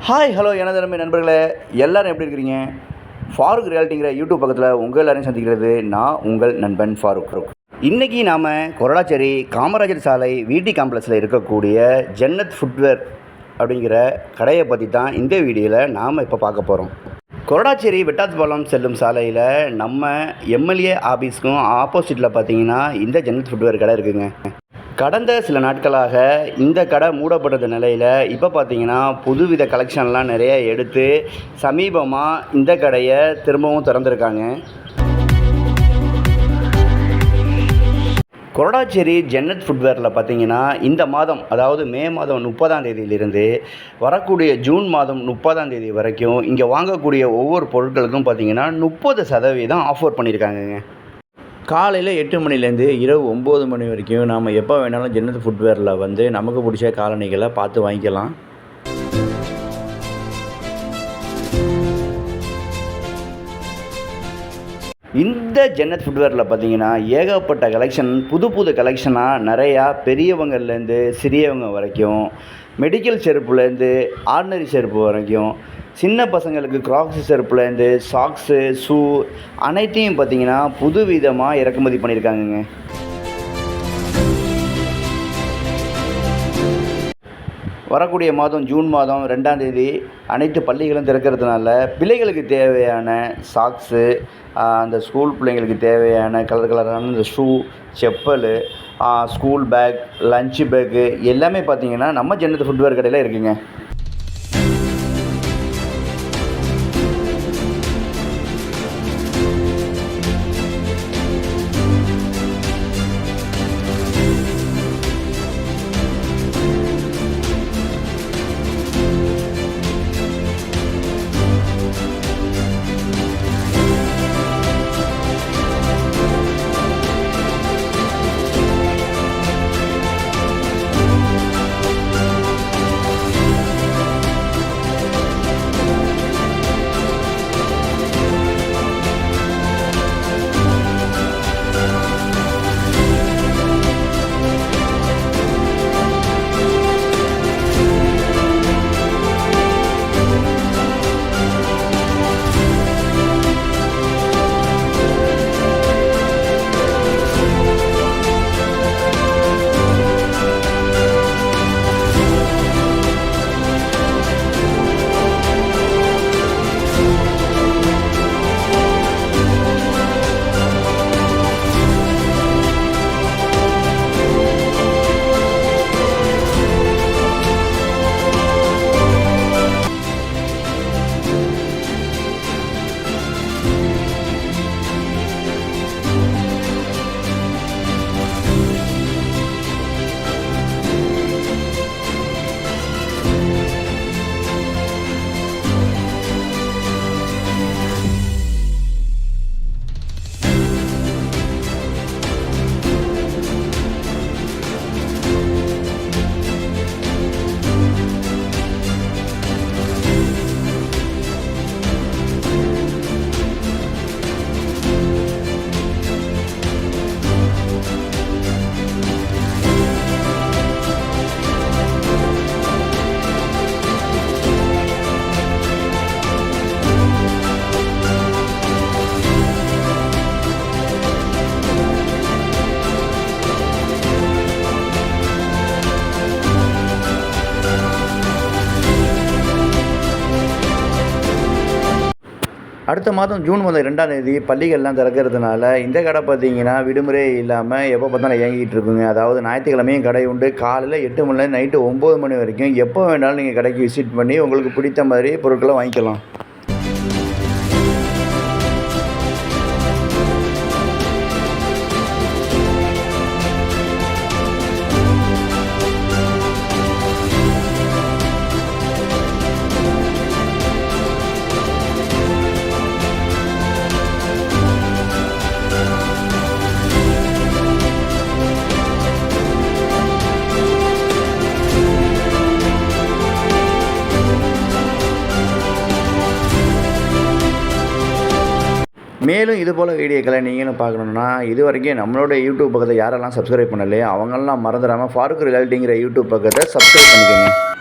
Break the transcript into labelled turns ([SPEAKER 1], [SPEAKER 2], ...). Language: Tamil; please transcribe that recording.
[SPEAKER 1] ஹாய் ஹலோ எனது அருமை நண்பர்களே, எல்லோரும் எப்படி இருக்கிறீங்க? ஃபாரூக் ரியாலிட்டிங்கிற யூடியூப் பக்கத்தில் உங்கள் எல்லோரையும் சந்திக்கிறது நான் உங்கள் நண்பன் ஃபாரூக். இன்றைக்கி நாம் கொரடாச்சேரி காமராஜர் சாலை விடி காம்ப்ளெக்ஸில் இருக்கக்கூடிய ஜன்னத் ஃபுட்வேர் அப்படிங்கிற கடையை பற்றி தான் இந்த வீடியோவில் நாம் இப்போ பார்க்க போகிறோம். கொரடாச்சேரி வெட்டாத்துப்பாலம் செல்லும் சாலையில் நம்ம எம்எல்ஏ ஆஃபீஸ்க்கும் ஆப்போசிட்டில் பார்த்தீங்கன்னா இந்த ஜன்னத் ஃபுட்வேர் கடை இருக்குதுங்க. கடந்த சில நாட்களாக இந்த கடை மூடப்பட்ட நிலையில் இப்போ பார்த்தீங்கன்னா புதுவித கலெக்ஷன்லாம் நிறைய எடுத்து சமீபமாக இந்த கடையை திரும்பவும் திறந்துருக்காங்க. கொரடாச்சேரி ஜன்னத் ஃபுட்வேரில் பார்த்தீங்கன்னா இந்த மாதம், அதாவது மே மாதம் 30ஆம் தேதியிலிருந்து வரக்கூடிய ஜூன் மாதம் 30ஆம் தேதி வரைக்கும் இங்கே வாங்கக்கூடிய ஒவ்வொரு பொருட்களுக்கும் பார்த்தீங்கன்னா 30% ஆஃபர் பண்ணியிருக்காங்கங்க. காலையில் 8 மணிலேருந்து இரவு 9 மணி வரைக்கும் நாம் எப்போ வேணாலும் ஜன்னத் ஃபுட்வேரில் வந்து நமக்கு பிடிச்ச காலணிகளை பார்த்து வாங்கிக்கலாம். இந்த ஜன்னத் ஃபுட்வேரில் பார்த்தீங்கன்னா ஏகப்பட்ட கலெக்ஷன், புது கலெக்ஷனாக நிறையா பெரியவங்கள்லேருந்து சிறியவங்க வரைக்கும், மெடிக்கல் செருப்புலேருந்து ஆர்டினரி செருப்பு வரைக்கும், சின்ன பசங்களுக்கு கிராக்ஸு செருப்புலேருந்து சாக்ஸு, ஷூ அனைத்தையும் பார்த்திங்கன்னா புதுவிதமாக இறக்குமதி பண்ணியிருக்காங்கங்க. வரக்கூடிய மாதம் ஜூன் மாதம் 2ஆம் தேதி அனைத்து பள்ளிகளும் திறக்கிறதுனால பிள்ளைகளுக்கு தேவையான சாக்ஸு, அந்த ஸ்கூல் பிள்ளைங்களுக்கு தேவையான கலரான இந்த shoe, chappal, school bag, lunch bag எல்லாமே பார்த்திங்கன்னா நம்ம ஜன்னத் ஃபுட்வேர் கடையில் இருக்குதுங்க. அடுத்த மாதம் ஜூன் மாதம் 2ஆம் தேதி பள்ளிகள்லாம் திறக்கிறதுனால இந்த கடை பார்த்திங்கன்னா விடுமுறை இல்லாமல் எப்போ பார்த்தாலும் இயங்கிட்டு இருக்குங்க. அதாவது ஞாயிற்றுக்கிழமையும் கடை உண்டு. காலையில் 8 மணிலேருந்து நைட்டு 9 மணி வரைக்கும் எப்போ வேணாலும் நீங்கள் கடைக்கு விசிட் பண்ணி உங்களுக்கு பிடித்த மாதிரி பொருட்களை வாங்கிக்கலாம். மேலும் இதுபோல் வீடியோக்களை நீங்களும் பார்க்கணுன்னா இது வரைக்கும் நம்மளோட யூடியூப் பக்கத்தை யாரெல்லாம் சப்ஸ்கிரைப் பண்ணலையோ அவங்கெல்லாம் மறந்துடாமல் ஃபாரூக் ரியாலிட்டிங்கிற யூடியூப் பக்கத்தை சப்ஸ்கிரைப் பண்ணிக்கோங்க.